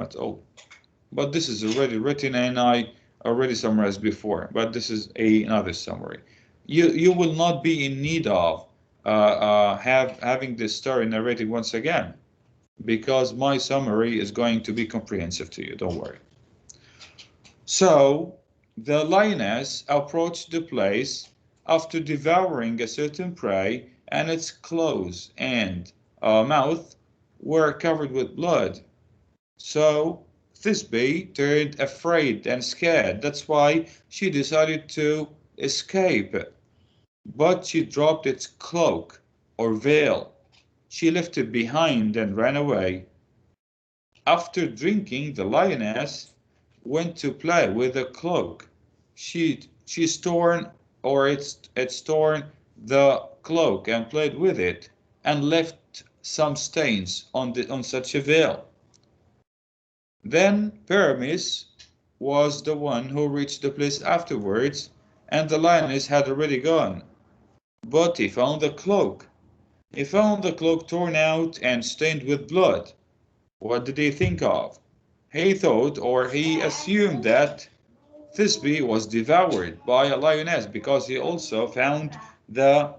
at all. But this is already written and I already summarized before, but this is another summary. You will not be in need of having this story narrated once again, because my summary is going to be comprehensive to you, don't worry. So the lioness approached the place after devouring a certain prey, and its claws and mouth were covered with blood. So Thisbe turned afraid and scared. That's why she decided to escape. But she dropped its cloak or veil. She left it behind and ran away. After drinking, the lioness went to play with the cloak. She's torn, or it's torn the cloak and played with it and left some stains on such a veil. Then Paramis was the one who reached the place afterwards, and the lioness had already gone. But he found the cloak. He found the cloak torn out and stained with blood. What did he think of? He thought, or he assumed, that Thisbe was devoured by a lioness, because he also found the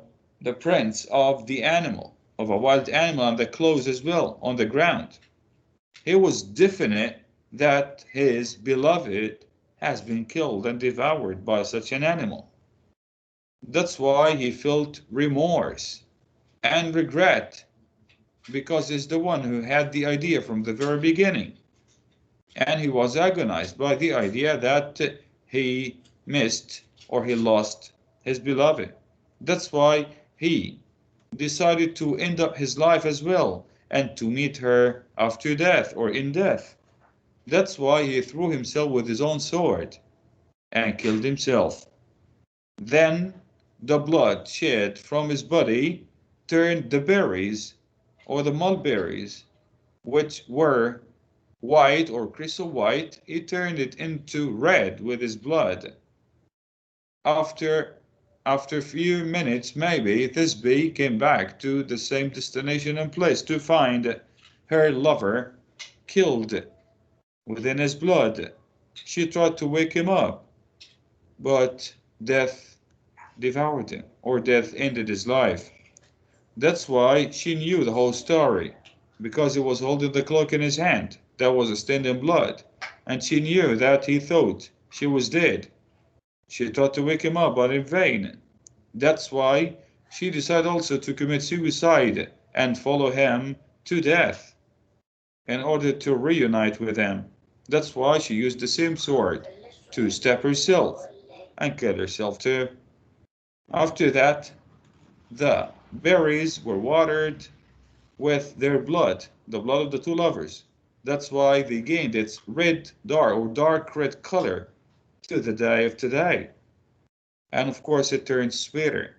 prints of the animal, of a wild animal, and the claws as well on the ground. He was definite that his beloved has been killed and devoured by such an animal. That's why he felt remorse and regret, because he's the one who had the idea from the very beginning. And he was agonized by the idea that he missed or he lost his beloved. That's why he decided to end up his life as well and to meet her after death or in death. That's why he threw himself with his own sword and killed himself. Then the blood shed from his body turned the berries or the mulberries, which were white or crystal white, he turned it into red with his blood. After a few minutes, maybe, Thisbe came back to the same destination and place to find her lover killed within his blood. She tried to wake him up, but death devoured him, or death ended his life. That's why she knew the whole story, because he was holding the cloak in his hand that was stained in blood, and she knew that he thought she was dead. She tried to wake him up, but in vain. That's why she decided also to commit suicide and follow him to death in order to reunite with him. That's why she used the same sword to stab herself and kill herself too. After that, the berries were watered with their blood, the blood of the two lovers. That's why they gained its red, dark or dark red color to the day of today. And of course it turned sweeter.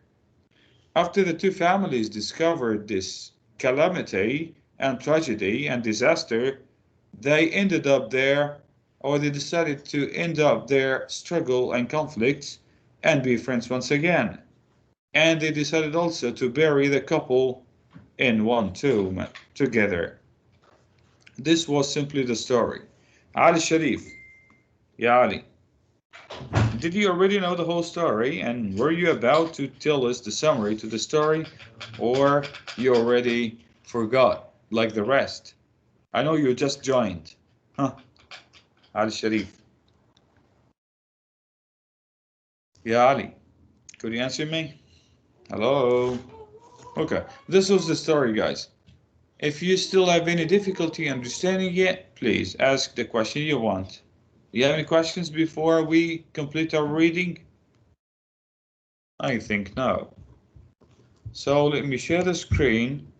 After the two families discovered this calamity and tragedy and disaster, they ended up there, or they decided to end up their struggle and conflicts and be friends once again. And they decided also to bury the couple in one tomb together. This was simply the story. Ali Sharif, Ya Ali, did you already know the whole story, and were you about to tell us the summary to the story, or you already forgot like the rest? I know you just joined. Huh, Ali Sharif. Ya Ali, could you answer me? Hello? Okay, this was the story, guys. If you still have any difficulty understanding it, please ask the question you want. Do you have any questions before we complete our reading? I think no. So let me share the screen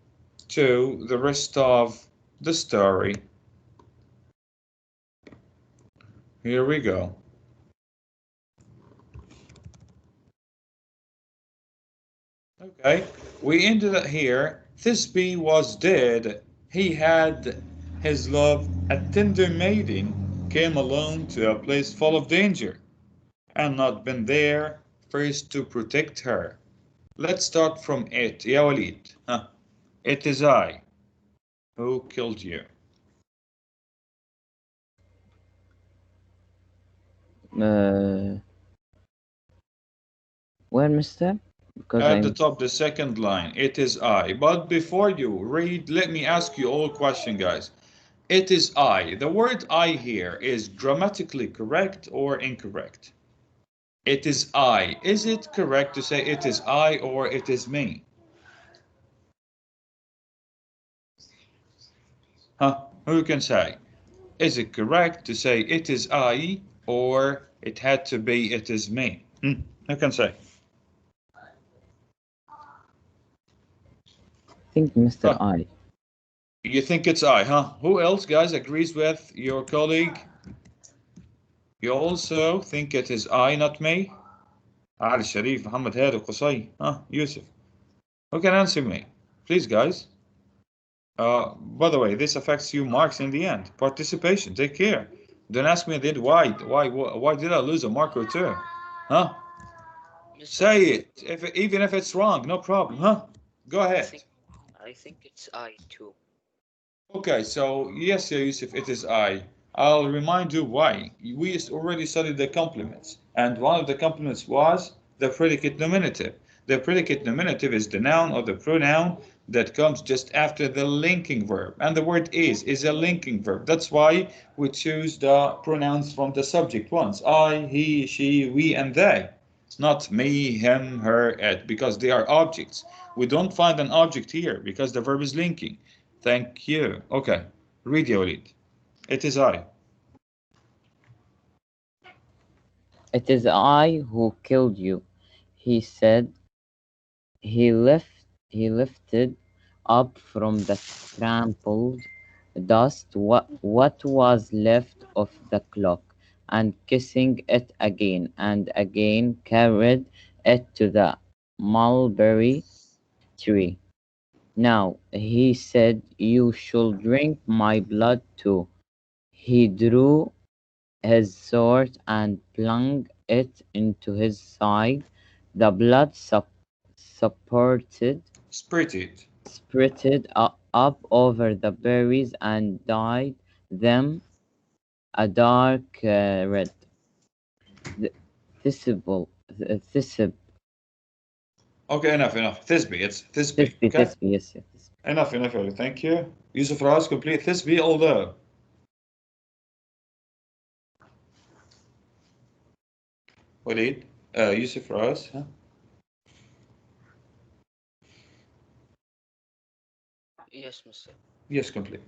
to the rest of the story. Here we go. Okay, we ended it here. Thisbe was dead. He had his love. A tender maiden came alone to a place full of danger, and not been there first to protect her. Let's start from it. Ya Walid. It is I who killed you. Where, mister? Because At the top, the second line, it is I. But before you read, let me ask you all a question, guys. It is I. The word I here is grammatically correct or incorrect? It is I. Is it correct to say it is I or it is me? Huh? Who can say? Is it correct to say it is I or it had to be it is me? Who can say? I think Mr. Huh? I. You think it's I, huh? Who else, guys, agrees with your colleague? You also think it is I, not me? Ali Sharif, Muhammad Hadi, Qusay, huh? Yusuf. Who can answer me? Please, guys. By the way, this affects you marks in the end. Participation, take care. Don't ask me then why did I lose a mark or two? Huh? Mister, Say it, even if it's wrong, no problem, huh? Go I ahead. think I think it's I too. Okay, so yes, Yusuf, it is I. I'll remind you why. We already studied the complements, and one of the complements was the predicate nominative. The predicate nominative is the noun or the pronoun that comes just after the linking verb, and the word is a linking verb. That's why we choose the pronouns from the subject ones: I, he, she, we, and they. Not me, him, her, it, because they are objects. We don't find an object here because the verb is linking. Thank you. Okay. Read your lead. It is I. It is I who killed you, he said. He lifted up from the trampled dust what was left of the clock, and kissing it again and again carried it to the mulberry tree. Now, he said, you should drink my blood too. He drew his sword and plunged it into his side. The blood supported Spirited. spritted up over the berries and dyed them a dark red. Th- Thistle, thistle, Okay, enough. Thisbe. It's Thisbe. Okay? Thisbe, yes, yes. Enough. Thank you. Yusuf Raz, complete Thisbe, although. Walid. Yusuf Raz. Huh? Yes, Mister. Yes, complete.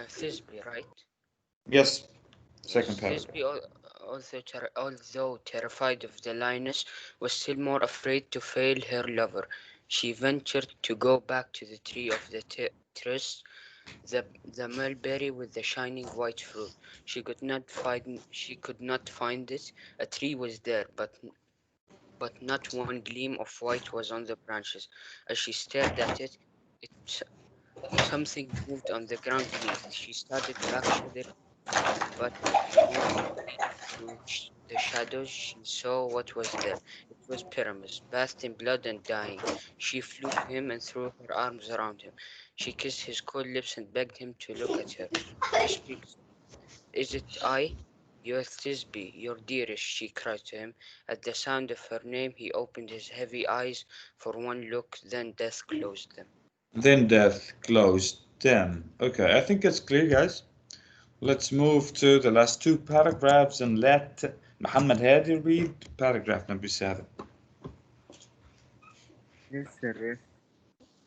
Thisbe, right? Yes. Second Yes, paragraph. Thisbe, although terrified of the lioness, was still more afraid to fail her lover. She ventured to go back to the tree of the tryst, the mulberry with the shining white fruit. She could not find it. A tree was there, but not one gleam of white was on the branches. As she stared at it, it something moved on the ground beneath. She started back, shuddering, but moving through the shadows, she saw what was there. It was Pyramus, bathed in blood and dying. She flew to him and threw her arms around him. She kissed his cold lips and begged him to look at her, to speak. Is it I? Your Thisbe, your dearest, she cried to him. At the sound of her name, he opened his heavy eyes for one look, then death closed them. Then death closed them. Okay, I think it's clear, guys. Let's move to the last two paragraphs and let Muhammad Hadi read paragraph number 7. Yes, sir,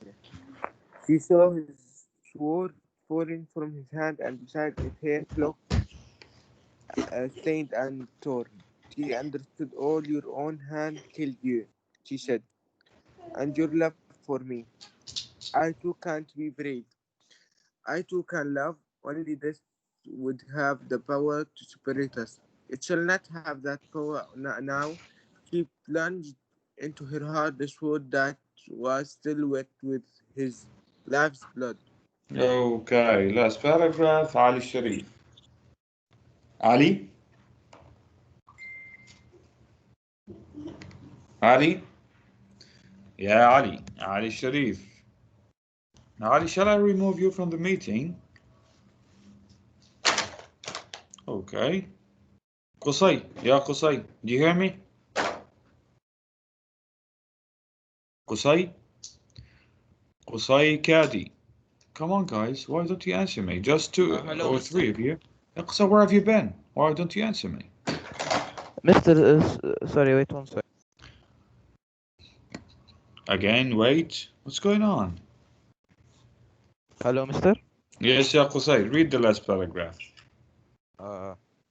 yes. She saw his sword falling from his hand, and beside it hair cloak stained and torn. She understood all your own hand killed you, she said, and your love for me. I too can't be brave. I too can love. Only this would have the power to separate us. It shall not have that power now. She plunged into her heart the sword that was still wet with his life's blood. Okay, last paragraph. Ali Sharif. Ali? Ali? Yeah, Ali. Ali Sharif. Ali, shall I remove you from the meeting? Okay. قصي, يا قصي, do you hear me? قصي? قصي Kadi. Come on, guys, why don't you answer me? Just two Hello, or Mr. three of you. Ya قصي, where have you been? Why don't you answer me? Mr. Sorry, wait one second. Again, wait. What's going on? Hello, Mr. Yes, Ya قصي, read the last paragraph.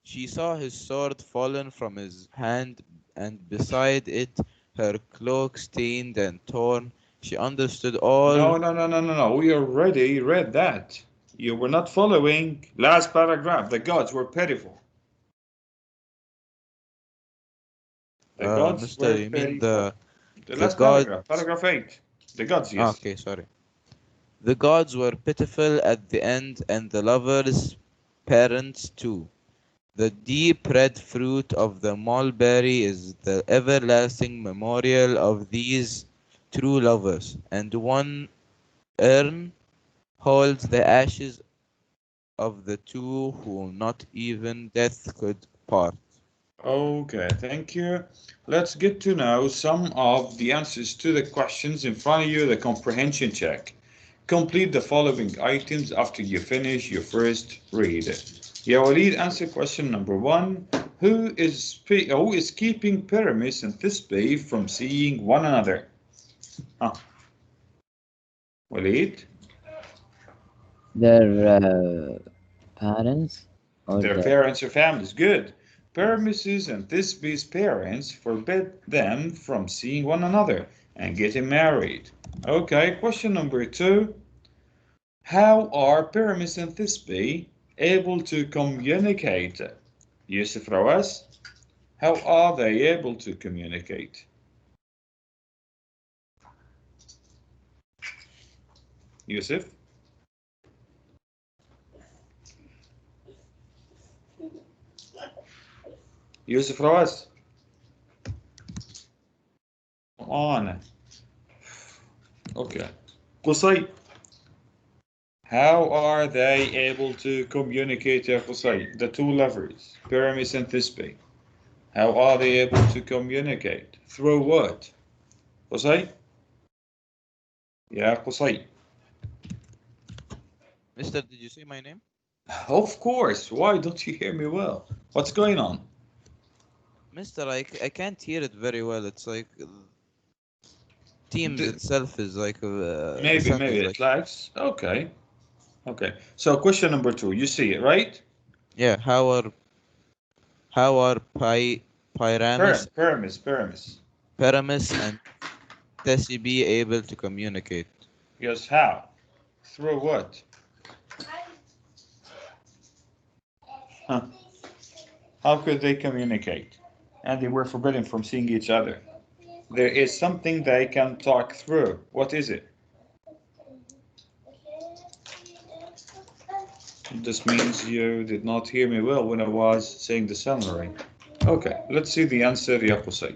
She saw his sword fallen from his hand, and beside it her cloak stained and torn. She understood all. No. We already read that. You were not following. Last paragraph. The gods were pitiful. The gods Mister, were you mean pitiful. The last gods? paragraph. Paragraph 8. The gods, yes. Okay, sorry. The gods were pitiful at the end, and the lovers' parents too. The deep red fruit of the mulberry is the everlasting memorial of these true lovers, and one urn holds the ashes of the two who not even death could part. Okay, thank you. Let's get to know some of the answers to the questions in front of you, the comprehension check. Complete the following items after you finish your first read. Ya Walid, answer question number 1. Who is keeping Pyramus and Thisbe from seeing one another? Walid? Their parents or Their parents or families. Good. Pyramus and Thisbe's parents forbid them from seeing one another and getting married. Okay, question number 2. How are Pyramus and Thisbe able to communicate? Yusuf Rawas, how are they able to communicate? Yusuf? Yusuf Rawas? Come on. Okay. Qusay, how are they able to communicate, Ya Qusay? The two lovers, Pyramus and Thisbe. How are they able to communicate? Through what? Qusay? Ya Qusay. Mister, did you say my name? Of course. Why don't you hear me well? What's going on? Mister, I can't hear it very well. It's like Teams itself is like maybe it lags. Okay. So question number 2. You see it, right? Yeah. How are Pyramus and Thisbe able to communicate? Yes. How? Through what? How could they communicate? And they were forbidden from seeing each other. There is something they can talk through. What is it? This means you did not hear me well when I was saying the summary. Okay, let's see the answer, Ya Qusay.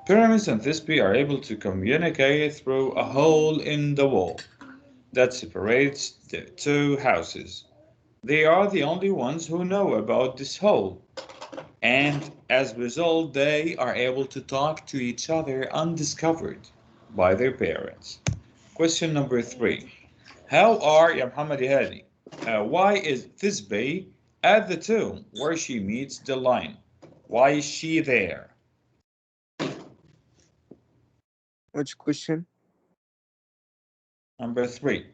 Pyramus and Thisbe are able to communicate through a hole in the wall that separates the two houses. They are the only ones who know about this hole, and as a result, they are able to talk to each other undiscovered by their parents. Question number 3. How are, Ya Muhammad Hadi, why is Thisbe at the tomb where she meets the lion? Why is she there? Which question? Number 3.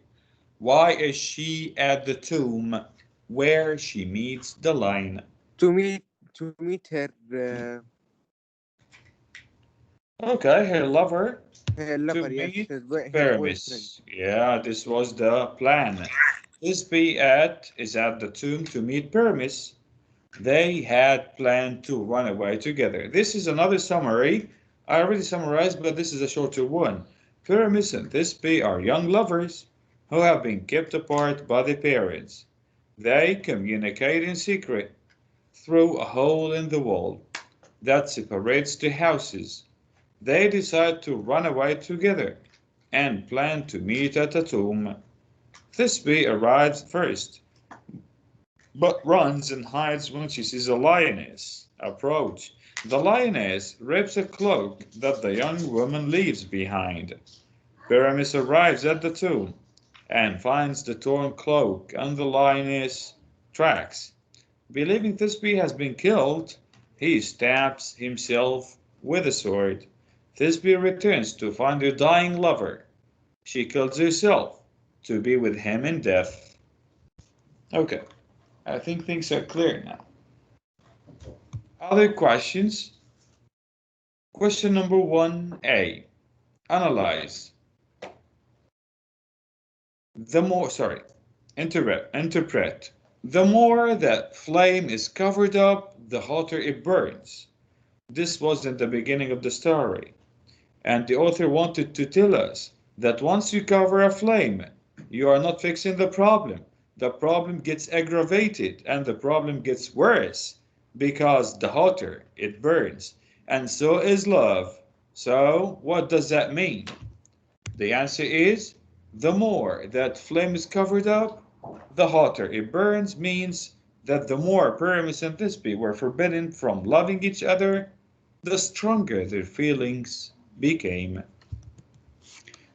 Why is she at the tomb where she meets the lion? To meet her Okay, her lover her to lover, yes, meet her boyfriend. Pyramus. Yeah, this was the plan. Thisbe is at the tomb to meet Pyramus. They had planned to run away together. This is another summary. I already summarized, but this is a shorter one. Pyramus and Thisbe are young lovers who have been kept apart by their parents. They communicate in secret through a hole in the wall that separates the houses. They decide to run away together and plan to meet at a tomb. Thisbe arrives first, but runs and hides when she sees a lioness. approach. The lioness rips a cloak that the young woman leaves behind. Pyramus arrives at the tomb and finds the torn cloak and the lioness tracks. Believing Thisbe has been killed, he stabs himself with a sword. Thisbe returns to find her dying lover. She kills herself to be with him in death. Okay, I think things are clear now. Other questions? Question number 1A. Analyze. Interpret. The more that flame is covered up, the hotter it burns. This was in the beginning of the story. And the author wanted to tell us that once you cover a flame, you are not fixing the problem. The problem gets aggravated and the problem gets worse because the hotter it burns. And so is love. So, what does that mean? The answer is the more that flame is covered up, the hotter it burns means that the more Pyramus and Thisbe were forbidden from loving each other, the stronger their feelings became.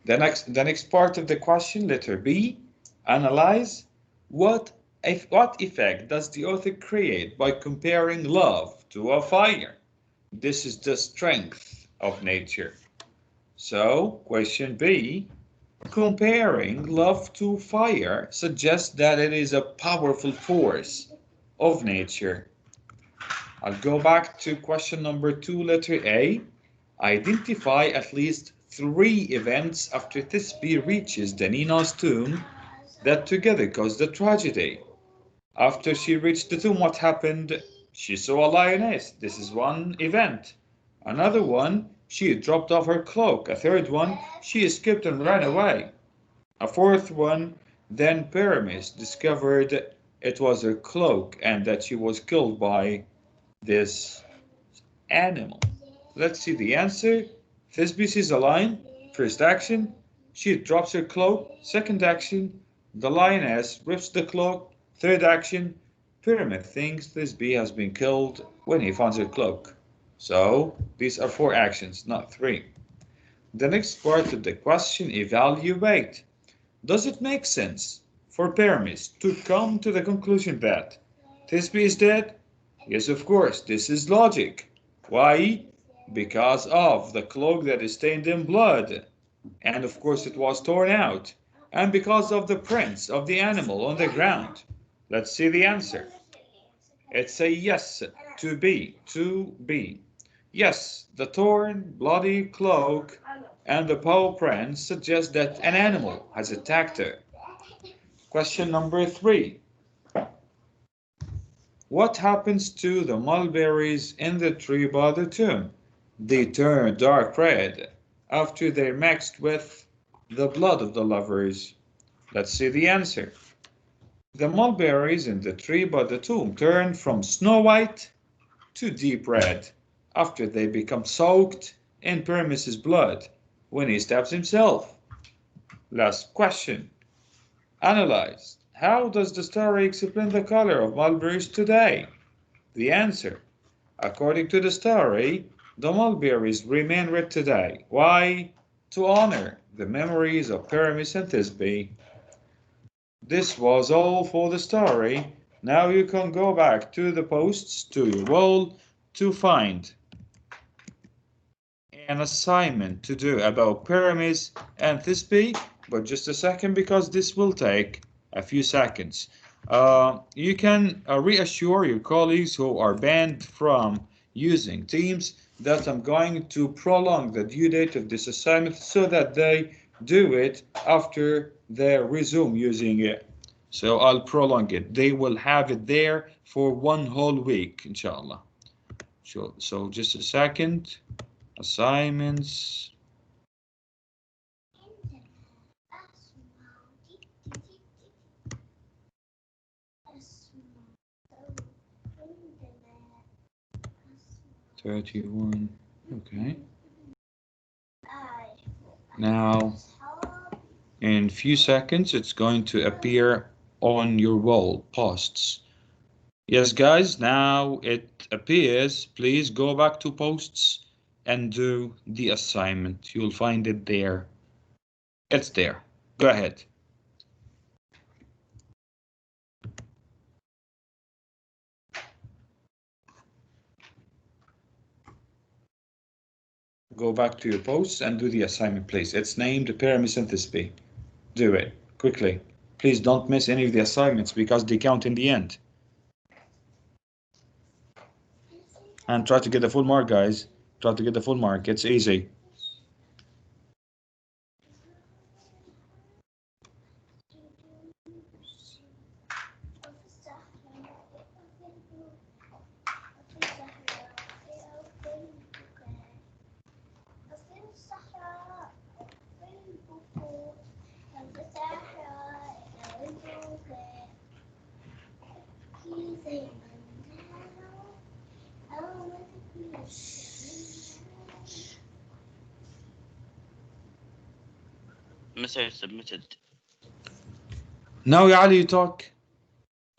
The next part of the question, letter B, analyze what effect does the author create by comparing love to a fire? This is the strength of nature. So, question B, comparing love to fire suggests that it is a powerful force of nature. I'll go back to question number 2, letter A. Identify at least 3 events after Thisbe reaches Danae's tomb that together caused the tragedy. After she reached the tomb, what happened? She saw a lioness. This is one event. Another one, she dropped off her cloak. A third one, she escaped and ran away. A fourth one, then Pyramus discovered it was her cloak and that she was killed by this animal. Let's see the answer. Thisbe sees a lion. First action, she drops her cloak. Second action, the lioness rips the cloak. Third action, Pyramus thinks Thisbe has been killed when he finds her cloak. So these are 4 actions, not 3. The next part of the question, evaluate. Does it make sense for Pyramus to come to the conclusion that Thisbe is dead? Yes, of course, this is logic. Why? Because of the cloak that is stained in blood. And of course it was torn out. And because of the prints of the animal on the ground. Let's see the answer. It's a yes to B. Yes, the torn, bloody cloak and the paw prints suggest that an animal has attacked her. Question number 3. What happens to the mulberries in the tree by the tomb? They turn dark red after they're mixed with the blood of the lovers. Let's see the answer. The mulberries in the tree by the tomb turn from snow white to deep red after they become soaked in Pyramus's blood when he stabs himself. Last question. Analyze. How does the story explain the color of mulberries today? The answer. According to the story, the mulberries remain red today. Why? To honor the memories of Pyramus and Thisbe. This was all for the story. Now you can go back to the posts to your wall to find an assignment to do about Pyramus and Thisbe, but just a second because this will take a few seconds. You can reassure your colleagues who are banned from using Teams that I'm going to prolong the due date of this assignment so that they do it after they resume using it. So I'll prolong it. They will have it there for 1 whole week, inshallah. So just a second. Assignments. $31. Okay. Now, in a few seconds, it's going to appear on your wall posts. Yes, guys, now it appears. Please go back to posts and do the assignment. You'll find it there. It's there. Go ahead. Go back to your posts and do the assignment, please. It's named Paramesynthesis. Do it quickly. Please don't miss any of the assignments because they count in the end. And try to get the full mark, guys. Try to get the full mark. It's easy. Mr. Submitted. Now, Ya Ali, you talk.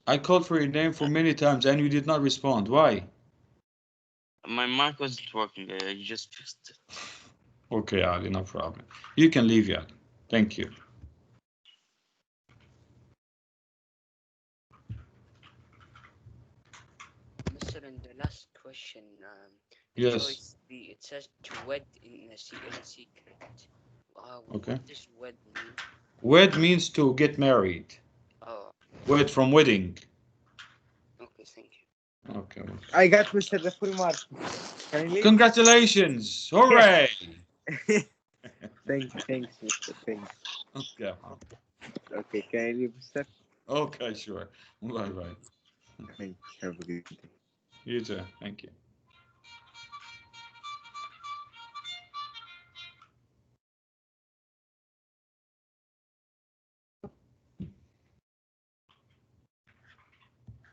I called for your name for many times and you did not respond. Why? My mic wasn't working. I just fixed it. Okay, Ali, no problem. You can leave, Ya Ali. Thank you. Mr. In the last question, Yes. choice B, it says to wed in secret. Okay. What does wed mean? Wed means to get married. Oh, Wed from wedding. okay, thank you. Okay. I got Mr. the full mark. Can you leave? Congratulations! Hooray! Thanks, Mr. Thanks. Okay. Okay, can I leave, Mr.? Okay, sure. Bye-bye. Thanks. Have a good day. You too. Thank you.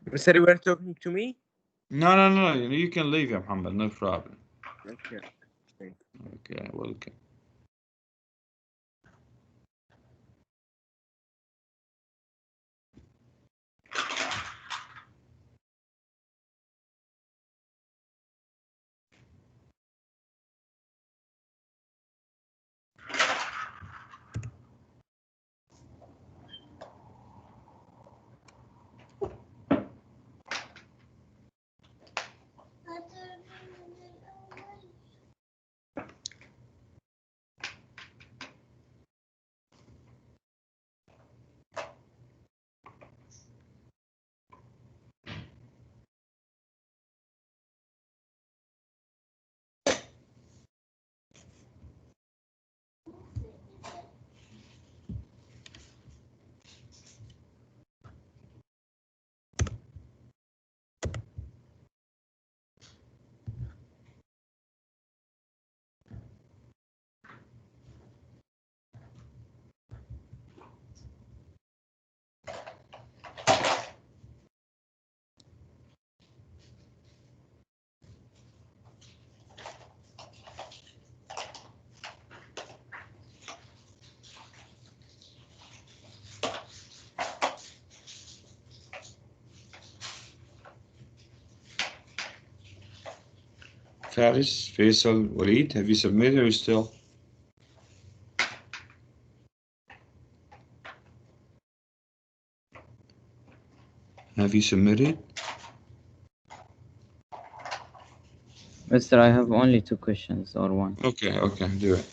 Mr. You were talking to me? No. You can leave, Ya Muhammad. No problem. Okay. Thanks. Okay, welcome. Faris, Faisal, Walid, have you submitted or still? Have you submitted? Mister, I have only 2 questions or 1. Okay, do it.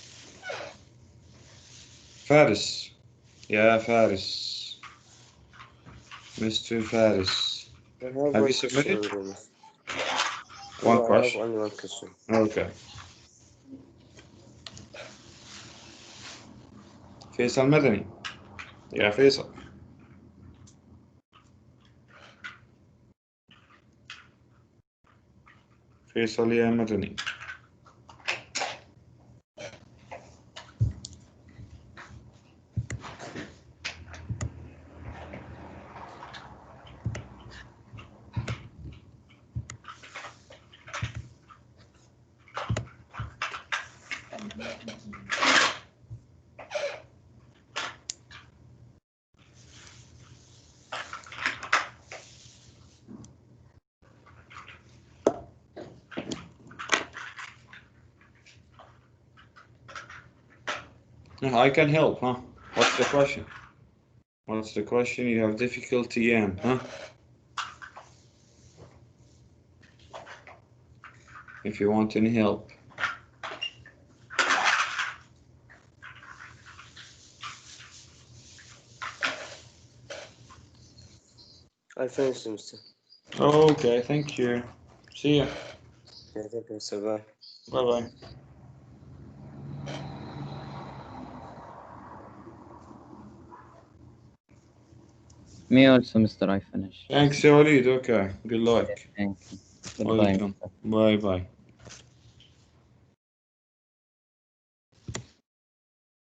Faris. Yeah, Faris. Mr. Faris. Have you submitted? One No, I have question. only one question. Okay. Faisal Madani. Yeah, Faisal. Faisal يا مدني. I can help, huh? What's the question? What's the question? You have difficulty in, huh? If you want any help. I finished, Mister. Okay, thank you. See ya. Yeah, thank you, Mister. Bye. Bye-bye. Me also, Mr. I finished. Thanks, Walid. Okay, good luck. Thank you. Goodbye. Welcome. Bye-bye.